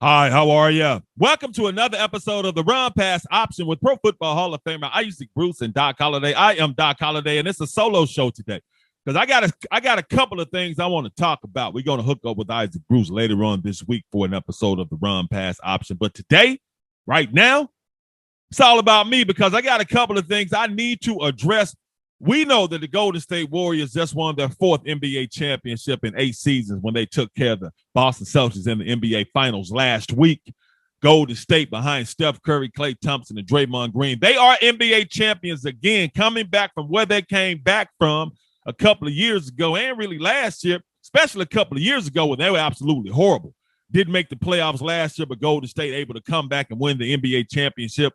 Hi, how are you? Welcome to another episode of the Run Pass Option with Pro Football Hall of Famer Isaac Bruce and Doc Holliday. I am Doc Holliday, and it's a solo show today because I got a couple of things I want to talk about. We're going to hook up with Isaac Bruce later on this week for an episode of the Run Pass Option. But today, right now, it's all about me because I got a couple of things I need to address. We know that the Golden State Warriors just won their fourth NBA championship in 8 seasons when they took care of the Boston Celtics in the NBA Finals last week. Golden State behind Steph Curry, Klay Thompson, and Draymond Green. They are NBA champions again, coming back from where they came back from a couple of years ago and really last year, especially a couple of years ago when they were absolutely horrible. Didn't make the playoffs last year, but Golden State able to come back and win the NBA championship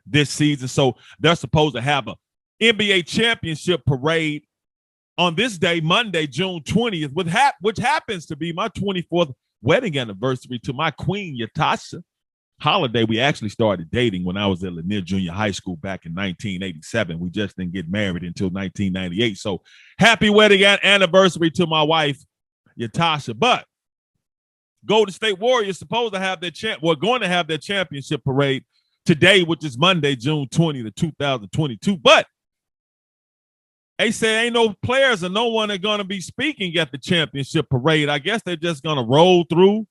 this season. So they're supposed to have a NBA championship parade on this day, Monday, June 20th, which happens to be my 24th wedding anniversary to my queen, Yatasha Holiday. We actually started dating when I was at Lanier Junior High School back in 1987. We just didn't get married until 1998. So happy wedding anniversary to my wife, Yatasha. But Golden State Warriors supposed to have going to have their championship parade today, which is Monday, June 20th, 2022. But they say ain't no players and no one are going to be speaking at the championship parade. I guess they're just going to roll through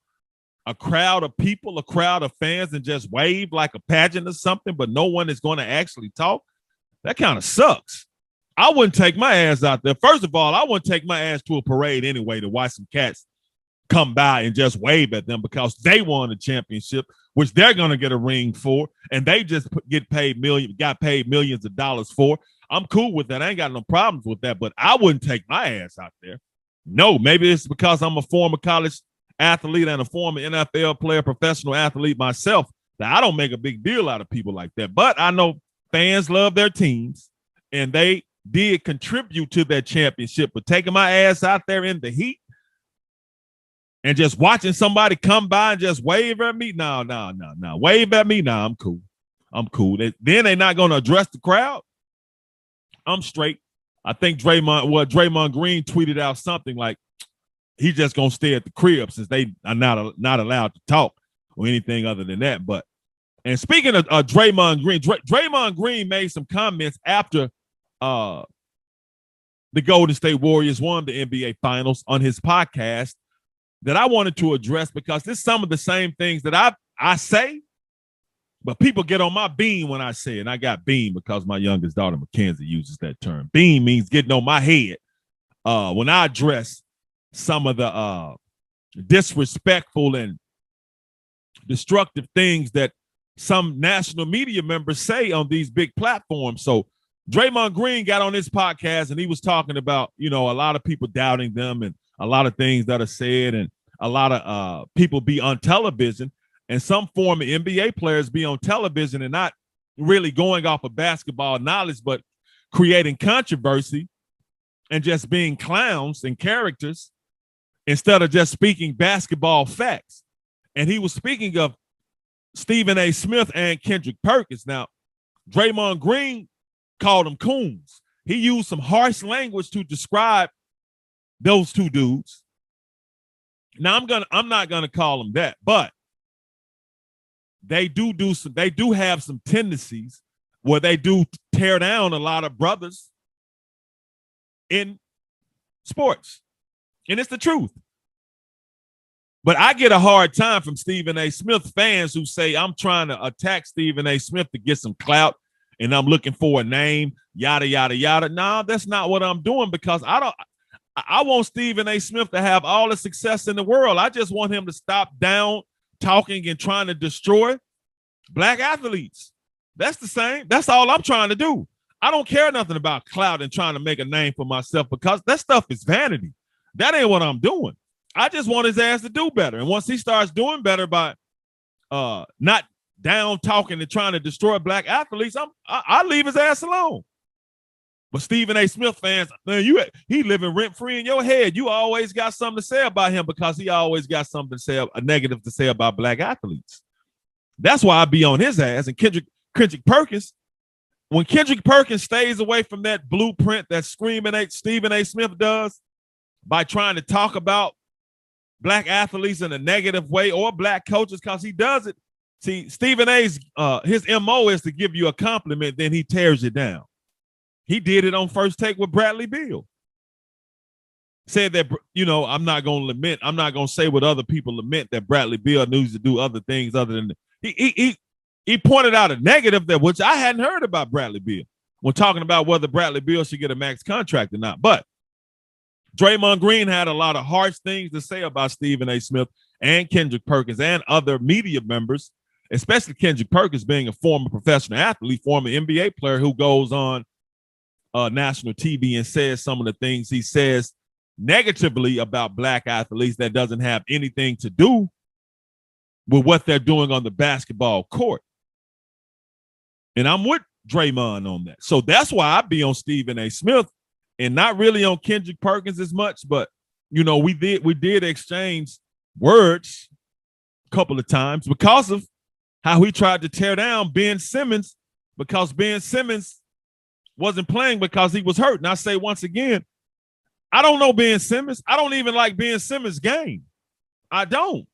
a crowd of people, a crowd of fans, and just wave like a pageant or something, but no one is going to actually talk. That kind of sucks. I wouldn't take my ass out there. First of all, I wouldn't take my ass to a parade anyway to watch some cats come by and just wave at them because they won the championship, which they're going to get a ring for, and they just got paid millions of dollars for. I'm cool with that. I ain't got no problems with that, but I wouldn't take my ass out there. No, maybe it's because I'm a former college athlete and a former NFL player, professional athlete myself, that I don't make a big deal out of people like that. But I know fans love their teams, and they did contribute to that championship. But taking my ass out there in the heat and just watching somebody come by and just wave at me, no. Wave at me, no, I'm cool. Then they're not going to address the crowd. I'm straight. I think Draymond Green tweeted out something like he's just gonna stay at the crib since they are not allowed to talk or anything other than that. But and speaking of Draymond Green, Draymond Green made some comments after the Golden State Warriors won the NBA Finals on his podcast that I wanted to address because this is some of the same things that I say. But people get on my beam when I say it. And I got beam because my youngest daughter, Mackenzie, uses that term. Beam means getting on my head when I address some of the disrespectful and destructive things that some national media members say on these big platforms. So Draymond Green got on his podcast and he was talking about, a lot of people doubting them and a lot of things that are said and a lot of people be on television. And some former NBA players be on television and not really going off of basketball knowledge, but creating controversy and just being clowns and characters instead of just speaking basketball facts. And he was speaking of Stephen A. Smith and Kendrick Perkins. Now, Draymond Green called them coons. He used some harsh language to describe those two dudes. Now, I'm not gonna call them that, but they do have some tendencies where they do tear down a lot of brothers in sports. And it's the truth. But I get a hard time from Stephen A. Smith fans who say I'm trying to attack Stephen A. Smith to get some clout and I'm looking for a name, yada, yada, yada. No, that's not what I'm doing because I want Stephen A. Smith to have all the success in the world. I just want him to stop down talking and trying to destroy black athletes. That's the same. That's all I'm trying to do. I don't care nothing about clout and trying to make a name for myself because that stuff is vanity. That ain't what I'm doing. I just want his ass to do better. And once he starts doing better by not down talking and trying to destroy black athletes, I leave his ass alone. But Stephen A. Smith fans, man, he living rent free in your head. You always got something to say about him because he always got something to say, a negative to say about black athletes. That's why I be on his ass. And Kendrick Perkins, when Kendrick Perkins stays away from that blueprint that screaming Stephen A. Smith does by trying to talk about black athletes in a negative way or black coaches because he does it. See, Stephen A's his MO is to give you a compliment, then he tears you down. He did it on First Take with Bradley Beal. Said that, I'm not going to lament. I'm not going to say what other people lament that Bradley Beal needs to do other things other than he pointed out a negative that which I hadn't heard about Bradley Beal when talking about whether Bradley Beal should get a max contract or not. But Draymond Green had a lot of harsh things to say about Stephen A. Smith and Kendrick Perkins and other media members, especially Kendrick Perkins being a former professional athlete, former NBA player who goes on national TV and says some of the things he says negatively about black athletes that doesn't have anything to do with what they're doing on the basketball court. And I'm with Draymond on that. So that's why I be on Stephen A. Smith and not really on Kendrick Perkins as much. But, we did exchange words a couple of times because of how he tried to tear down Ben Simmons because Ben Simmons wasn't playing because he was hurt. And I say once again, I don't know Ben Simmons. I don't even like Ben Simmons' game. I don't.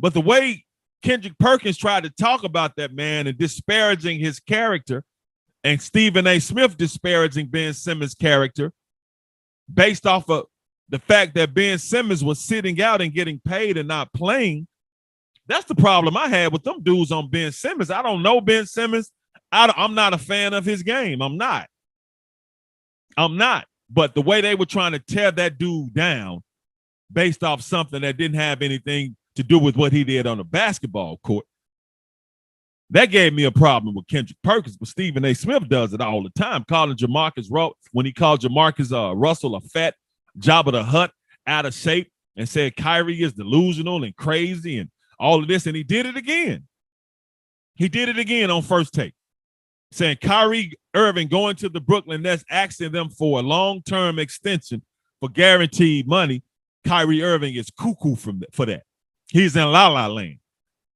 But the way Kendrick Perkins tried to talk about that man and disparaging his character, and Stephen A. Smith disparaging Ben Simmons' character based off of the fact that Ben Simmons was sitting out and getting paid and not playing, that's the problem I had with them dudes on Ben Simmons. I don't know Ben Simmons. I'm not a fan of his game. I'm not. But the way they were trying to tear that dude down based off something that didn't have anything to do with what he did on the basketball court, that gave me a problem with Kendrick Perkins. But Stephen A. Smith does it all the time, calling when he called Jamarcus Russell a fat Jabba the Hutt, out of shape, and said Kyrie is delusional and crazy and all of this. And he did it again. He did it again on First Take, saying Kyrie Irving going to the Brooklyn Nets, asking them for a long-term extension for guaranteed money. Kyrie Irving is cuckoo for that. He's in la-la land.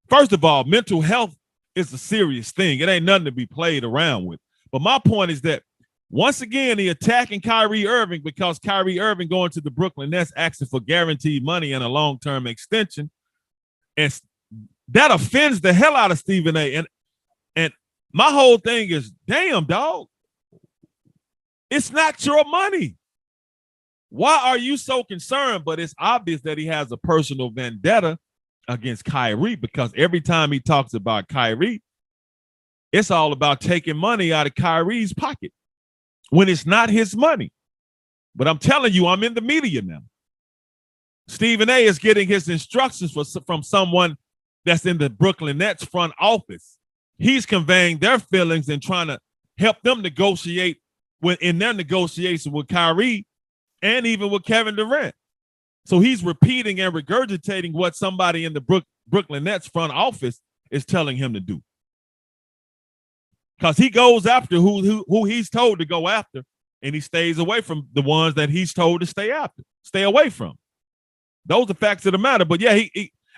First of all, mental health is a serious thing. It ain't nothing to be played around with. But my point is that, once again, he attacking Kyrie Irving because Kyrie Irving going to the Brooklyn Nets asking for guaranteed money and a long-term extension. And that offends the hell out of Stephen A. And my whole thing is, damn, dog, it's not your money. Why are you so concerned? But it's obvious that he has a personal vendetta against Kyrie because every time he talks about Kyrie, it's all about taking money out of Kyrie's pocket when it's not his money. But I'm telling you, I'm in the media now. Stephen A. is getting his instructions from someone that's in the Brooklyn Nets front office. He's conveying their feelings and trying to help them negotiate in their negotiation with Kyrie and even with Kevin Durant. So he's repeating and regurgitating what somebody in the Brooklyn Nets front office is telling him to do. Because he goes after who he's told to go after, and he stays away from the ones that he's told to stay away from. Those are facts of the matter. But yeah,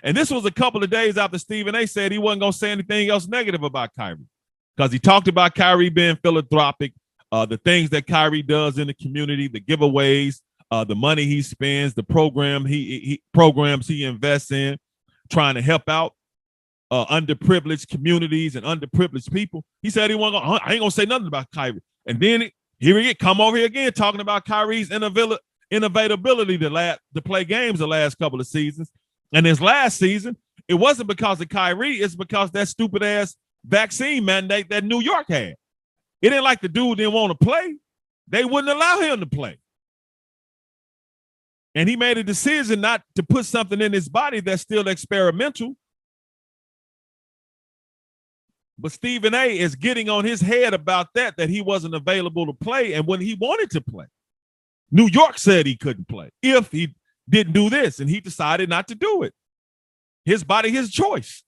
and this was a couple of days after Stephen A. said he wasn't going to say anything else negative about Kyrie, because he talked about Kyrie being philanthropic, the things that Kyrie does in the community, the giveaways, the money he spends, the programs he invests in, trying to help out underprivileged communities and underprivileged people. He said I ain't gonna say nothing about Kyrie. And then here he come over here again talking about Kyrie's inevitability to play games the last couple of seasons. And his last season, it wasn't because of Kyrie, it's because that stupid ass vaccine mandate that New York had. It ain't like the dude didn't want to play. They wouldn't allow him to play. And he made a decision not to put something in his body that's still experimental. But Stephen A. is getting on his head about that he wasn't available to play. And when he wanted to play, New York said he couldn't play if he didn't do this, and he decided not to do it. His body, his choice.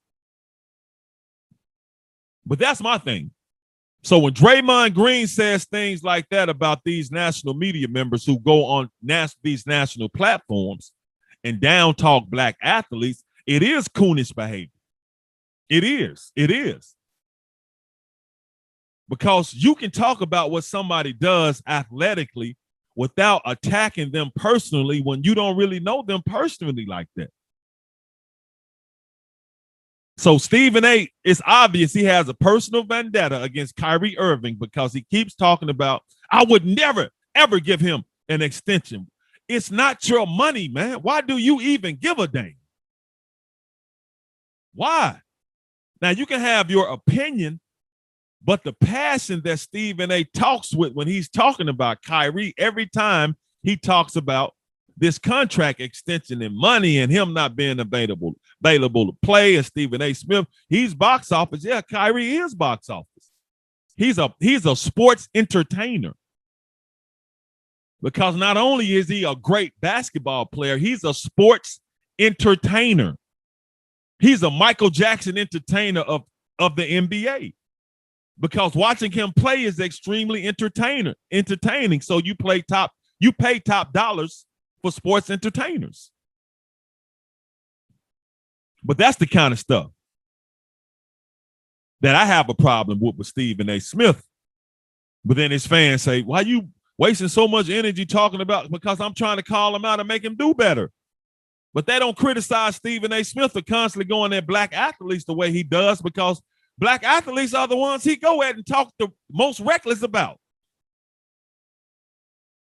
But that's my thing. So when Draymond Green says things like that about these national media members who go on these national platforms and down talk black athletes, it is coonish behavior. It is. It is. Because you can talk about what somebody does athletically without attacking them personally when you don't really know them personally like that. So Stephen A, it's obvious he has a personal vendetta against Kyrie Irving because he keeps talking about, I would never, ever give him an extension. It's not your money, man. Why do you even give a damn? Why? Now, you can have your opinion, but the passion that Stephen A talks with when he's talking about Kyrie, every time he talks about this contract extension and money and him not being available to play, and Stephen A. Smith, he's box office. Yeah, Kyrie is box office. He's a sports entertainer. Because not only is he a great basketball player, he's a sports entertainer. He's a Michael Jackson entertainer of the NBA. Because watching him play is extremely entertaining. So you pay top dollars for sports entertainers. But that's the kind of stuff that I have a problem with Stephen A. Smith. But then his fans say, why you wasting so much energy talking about? Because I'm trying to call him out and make him do better. But they don't criticize Stephen A. Smith for constantly going at black athletes the way he does, because black athletes are the ones he go at and talk the most reckless about.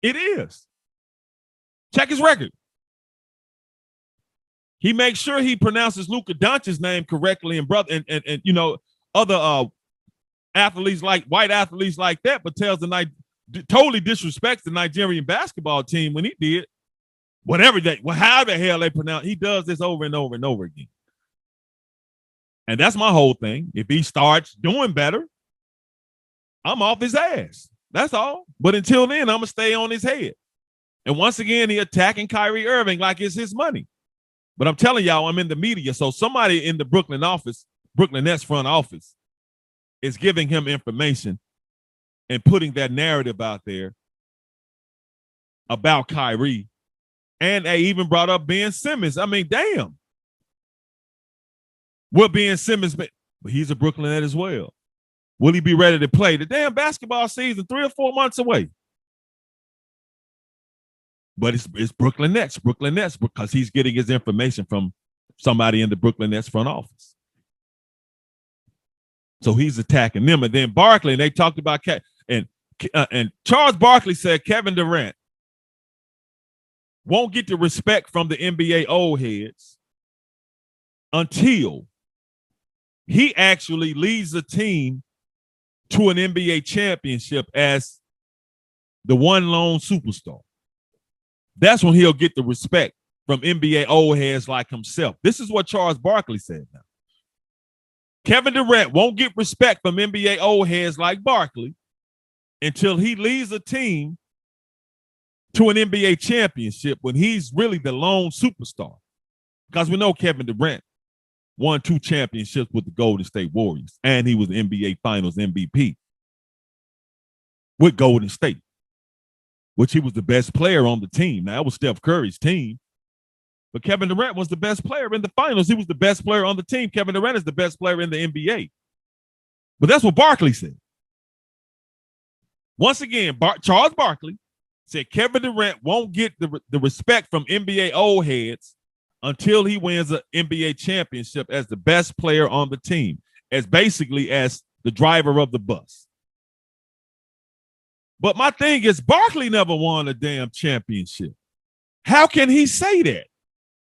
It is. Check his record. He makes sure he pronounces Luka Doncic's name correctly and other athletes like white athletes like that, but totally disrespects the Nigerian basketball team when he did however the hell they pronounce. He does this over and over and over again. And that's my whole thing. If he starts doing better, I'm off his ass. That's all. But until then, I'm going to stay on his head. And once again, he attacking Kyrie Irving like it's his money. But I'm telling y'all, I'm in the media. So somebody in the Brooklyn Nets front office is giving him information and putting that narrative out there about Kyrie. And they even brought up Ben Simmons. I mean, damn. Will Ben Simmons be? But he's a Brooklyn Net as well. Will he be ready to play? The damn basketball season 3 or 4 months away. But it's Brooklyn Nets, because he's getting his information from somebody in the Brooklyn Nets front office. So he's attacking them. And then Barkley, and they talked about and Charles Barkley said Kevin Durant won't get the respect from the NBA old heads until he actually leads the team to an NBA championship as the one lone superstar. That's when he'll get the respect from NBA old heads like himself. This is what Charles Barkley said now. Kevin Durant won't get respect from NBA old heads like Barkley until he leads a team to an NBA championship when he's really the lone superstar. Because we know Kevin Durant won 2 championships with the Golden State Warriors, and he was the NBA Finals MVP with Golden State, which he was the best player on the team. Now, that was Steph Curry's team, but Kevin Durant was the best player in the finals. He was the best player on the team. Kevin Durant is the best player in the NBA. But that's what Barkley said. Once again, Charles Barkley said Kevin Durant won't get the respect from NBA old heads until he wins an NBA championship as the best player on the team, as basically as the driver of the bus. But my thing is, Barkley never won a damn championship. How can he say that?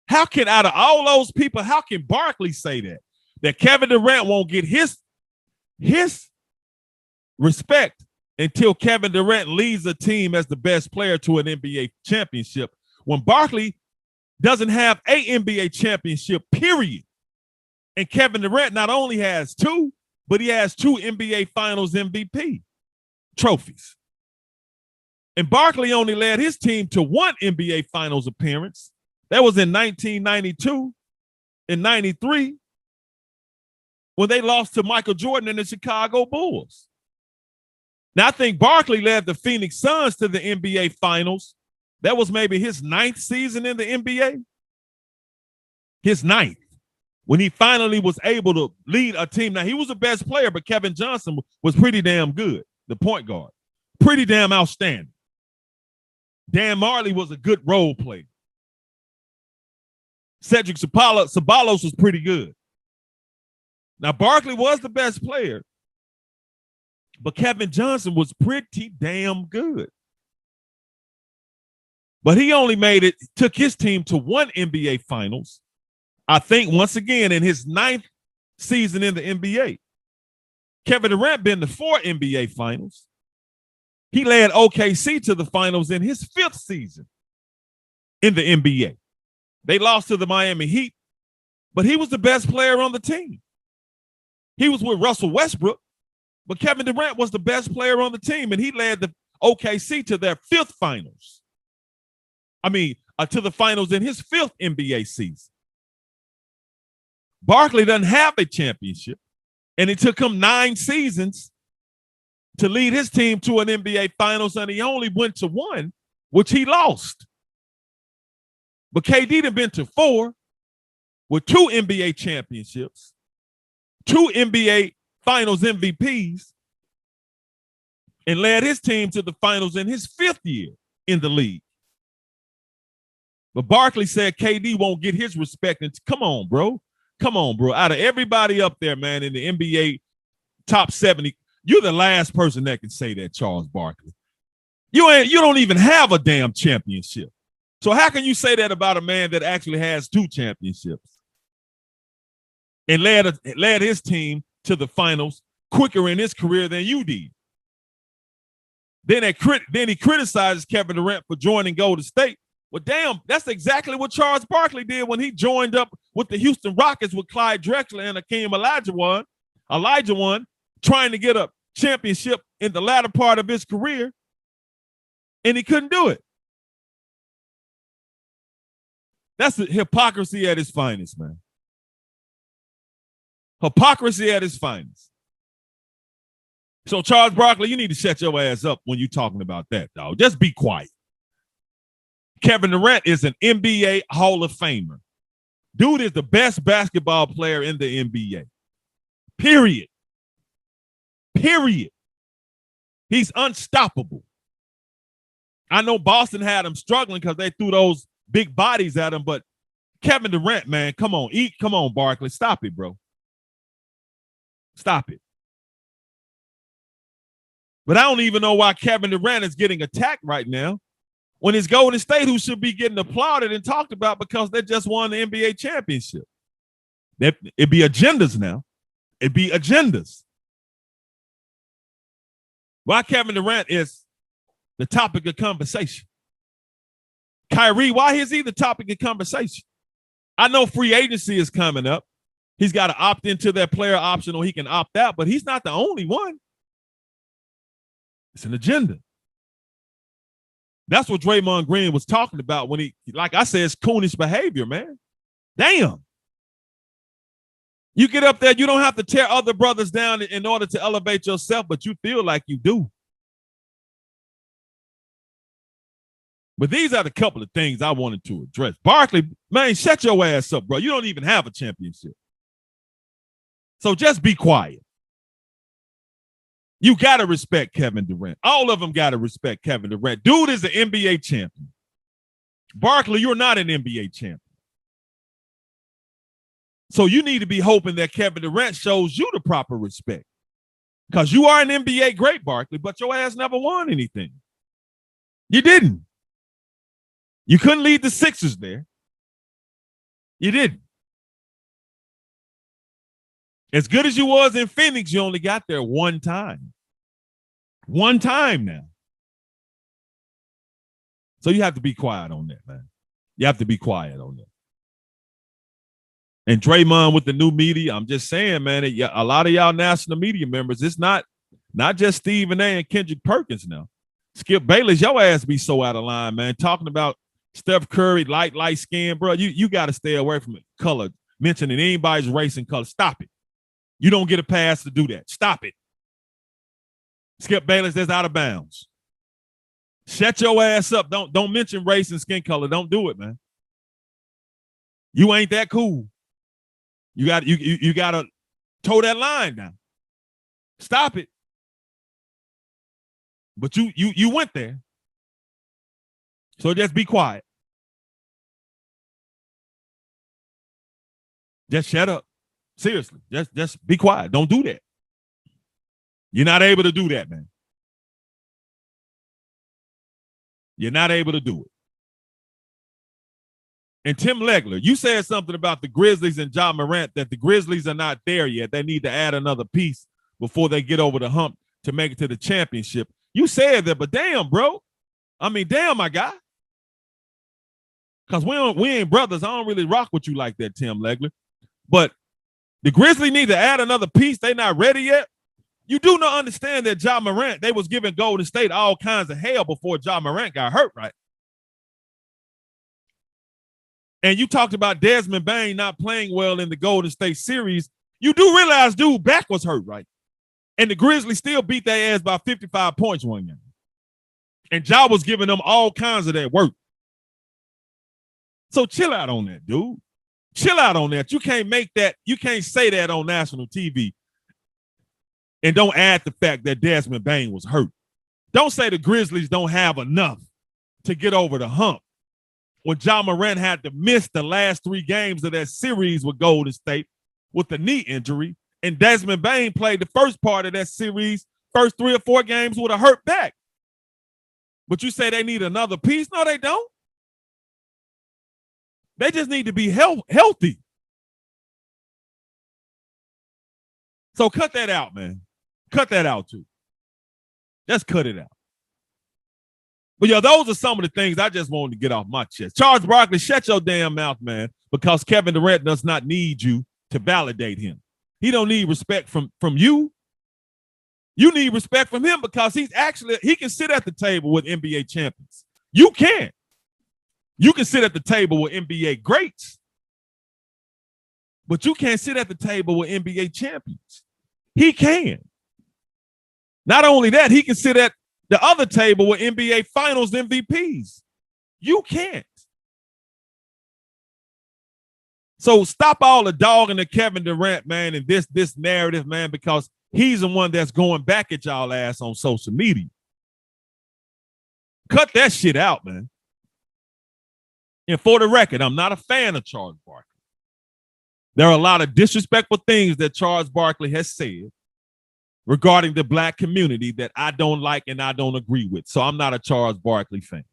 How can, out of all those people, how can Barkley say that? That Kevin Durant won't get his respect until Kevin Durant leads a team as the best player to an NBA championship, when Barkley doesn't have a NBA championship, period. And Kevin Durant not only has 2, but he has 2 NBA Finals MVP trophies. And Barkley only led his team to 1 NBA Finals appearance. That was in 1992 and 93 when they lost to Michael Jordan and the Chicago Bulls. Now, I think Barkley led the Phoenix Suns to the NBA Finals. That was maybe his 9th season in the NBA. His 9th, when he finally was able to lead a team. Now, he was the best player, but Kevin Johnson was pretty damn good, the point guard. Pretty damn outstanding. Dan Marley was a good role player. Cedric Ceballos was pretty good. Now, Barkley was the best player, but Kevin Johnson was pretty damn good. But he only took his team to one NBA Finals, I think, once again, in his 9th season in the NBA. Kevin Durant been to 4 NBA Finals. He led OKC to the finals in his 5th season in the NBA. They lost to the Miami Heat, but he was the best player on the team. He was with Russell Westbrook, but Kevin Durant was the best player on the team, and he led the OKC to their 5th finals. To the finals in his 5th NBA season. Barkley doesn't have a championship, and it took him 9 seasons to lead his team to an NBA Finals, and he only went to 1, which he lost. But KD done been to 4 with 2 NBA championships, 2 NBA Finals MVPs, and led his team to the finals in his 5th year in the league. But Barkley said KD won't get his respect. And come on, bro. Out of everybody up there, man, in the NBA top 70, you're the last person that can say that, Charles Barkley. You don't even have a damn championship. So how can you say that about a man that actually has 2 championships and led his team to the finals quicker in his career than you did? Then he criticizes Kevin Durant for joining Golden State. Well, damn, that's exactly what Charles Barkley did when he joined up with the Houston Rockets with Clyde Drexler and Hakeem Olajuwon, trying to get a championship in the latter part of his career, and he couldn't do it. That's the hypocrisy at its finest, man. Hypocrisy at its finest. So, Charles Barkley, you need to shut your ass up when you're talking about that, dog. Just be quiet. Kevin Durant is an NBA Hall of Famer. Dude is the best basketball player in the NBA. Period. He's unstoppable. I know Boston had him struggling because they threw those big bodies at him, but Kevin Durant, man, come on, Barkley. Stop it, bro. Stop it. But I don't even know why Kevin Durant is getting attacked right now when it's Golden State who should be getting applauded and talked about because they just won the NBA championship. It'd be agendas now. It'd be agendas. Why Kevin Durant is the topic of conversation. Kyrie, why is he the topic of conversation? I know free agency is coming up. He's got to opt into their player option or he can opt out, but he's not the only one. It's an agenda. That's what Draymond Green was talking about when he, like I said, it's coonish behavior, man. Damn. You get up there, you don't have to tear other brothers down in order to elevate yourself, but you feel like you do. But these are the couple of things I wanted to address. Barkley, man, shut your ass up, bro. You don't even have a championship. So just be quiet. You got to respect Kevin Durant. All of them got to respect Kevin Durant. Dude is an NBA champion. Barkley, you're not an NBA champion. So you need to be hoping that Kevin Durant shows you the proper respect. Because you are an NBA great, Barkley, but your ass never won anything. You didn't. You couldn't lead the Sixers there. You didn't. As good as you was in Phoenix, you only got there one time. One time now. So you have to be quiet on that, man. You have to be quiet on that. And Draymond with the new media, I'm just saying, man, a lot of y'all national media members, it's not just Stephen A. and Kendrick Perkins now. Skip Bayless, your ass be so out of line, man. Talking about Steph Curry, light skin, bro. You got to stay away from it. Color, mentioning anybody's race and color. Stop it. You don't get a pass to do that. Stop it. Skip Bayless, that's out of bounds. Shut your ass up. Don't mention race and skin color. Don't do it, man. You ain't that cool. You got to toe that line now. Stop it. But you went there. So just be quiet. Just shut up. Seriously, just be quiet. Don't do that. You're not able to do that, man. You're not able to do it. And Tim Legler, you said something about the Grizzlies and Ja Morant, that the Grizzlies are not there yet. They need to add another piece before they get over the hump to make it to the championship. You said that, but damn, bro. I mean, damn, my guy. Because we ain't brothers. I don't really rock with you like that, Tim Legler. But the Grizzlies need to add another piece. They not ready yet. You do not understand that Ja Morant, they was giving Golden State all kinds of hell before Ja Morant got hurt, right? And you talked about Desmond Bane not playing well in the Golden State series. You do realize dude back was hurt, right? And the Grizzlies still beat their ass by 55 points one game. And Ja was giving them all kinds of that work. So chill out on that, dude. Chill out on that. You can't make that. You can't say that on national TV and don't add the fact that Desmond Bane was hurt. Don't say the Grizzlies don't have enough to get over the hump when Ja Morant had to miss the last 3 games of that series with Golden State with the knee injury, and Desmond Bane played the first part of that series, first 3 or 4 games with a hurt back. But you say they need another piece? No, they don't. They just need to be healthy. So cut that out, man. Cut that out, too. Just cut it out. But, yo, those are some of the things I just wanted to get off my chest. Charles Barkley, shut your damn mouth, man, because Kevin Durant does not need you to validate him. He don't need respect from you. You need respect from him because he can sit at the table with NBA champions. You can't. You can sit at the table with NBA greats, but you can't sit at the table with NBA champions. He can. Not only that, he can sit at the other table with NBA Finals MVPs. You can't. So stop all the dogging to Kevin Durant, man, and this narrative, man, because he's the one that's going back at y'all ass on social media. Cut that shit out, man. And for the record, I'm not a fan of Charles Barkley. There are a lot of disrespectful things that Charles Barkley has said regarding the black community that I don't like and I don't agree with. So I'm not a Charles Barkley fan.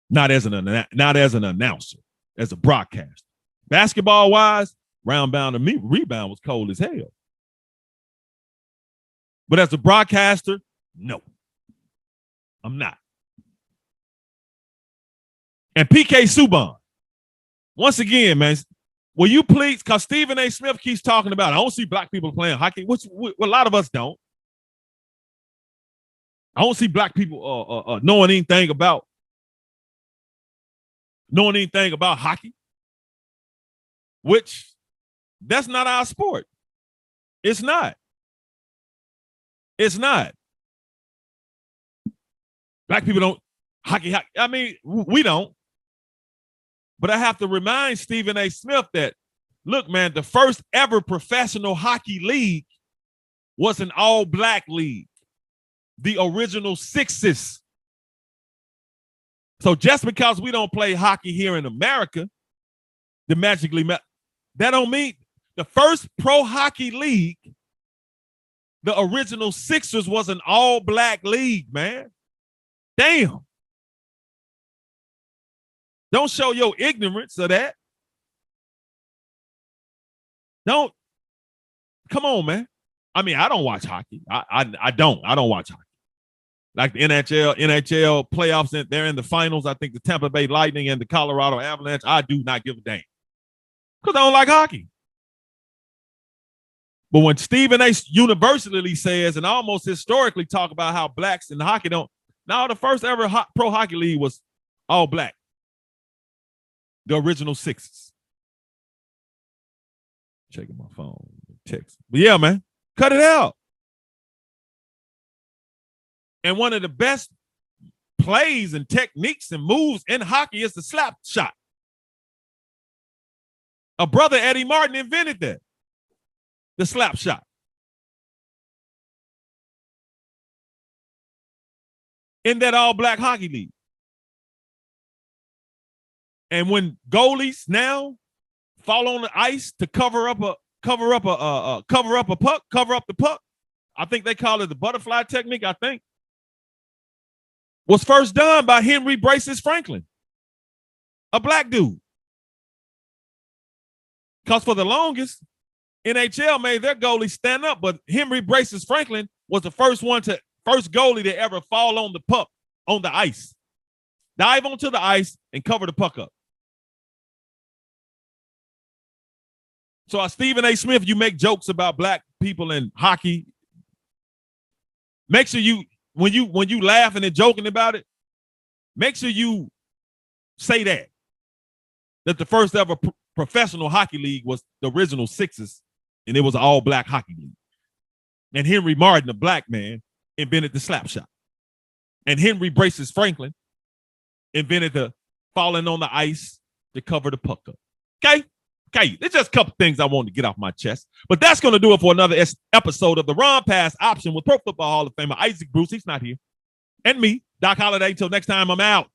Not as an announcer, as a broadcaster. Basketball-wise, round-bound and rebound was cold as hell. But as a broadcaster, no. I'm not. And PK Subban, once again, man, will you please, because Stephen A. Smith keeps talking about, I don't see black people playing hockey, which a lot of us don't. I don't see black people knowing anything about hockey, which that's not our sport. It's not. It's not. Black people don't hockey. I mean, we don't. But I have to remind Stephen A. Smith that, look, man, the first ever professional hockey league was an all-black league, the original Sixes. So just because we don't play hockey here in America, that don't mean the first pro hockey league, the original Sixers, was an all-black league, man. Damn. Don't show your ignorance of that. Don't. Come on, man. I mean, I don't watch hockey. I don't watch hockey. Like the NHL playoffs, they're in the finals. I think the Tampa Bay Lightning and the Colorado Avalanche. I do not give a damn because I don't like hockey. But when Stephen A. universally says and almost historically talk about how blacks in hockey don't. Now, the first ever pro hockey league was all black. The original Sixes. Checking my phone. Text. But yeah, man, cut it out. And one of the best plays and techniques and moves in hockey is the slap shot. A brother, Eddie Martin, invented that. The slap shot. In that all-black hockey league. And when goalies now fall on the ice to cover up the puck, I think they call it the butterfly technique, I think, was first done by Henry Braces Franklin, a black dude. Because for the longest, NHL made their goalie stand up, but Henry Braces Franklin was the first goalie to ever fall on the puck on the ice. Dive onto the ice and cover the puck up. So Stephen A. Smith, you make jokes about black people in hockey. Make sure you, when you laughing and joking about it, make sure you say that the first ever professional hockey league was the original Sixers, and it was an all-black hockey league. And Henry Martin, a black man, invented the slap shot. And Henry Braces Franklin invented the falling on the ice to cover the puck up. Okay? There's just a couple things I wanted to get off my chest. But that's going to do it for another episode of the Run Pass Option with Pro Football Hall of Famer Isaac Bruce. He's not here. And me, Doc Holliday. Till next time, I'm out.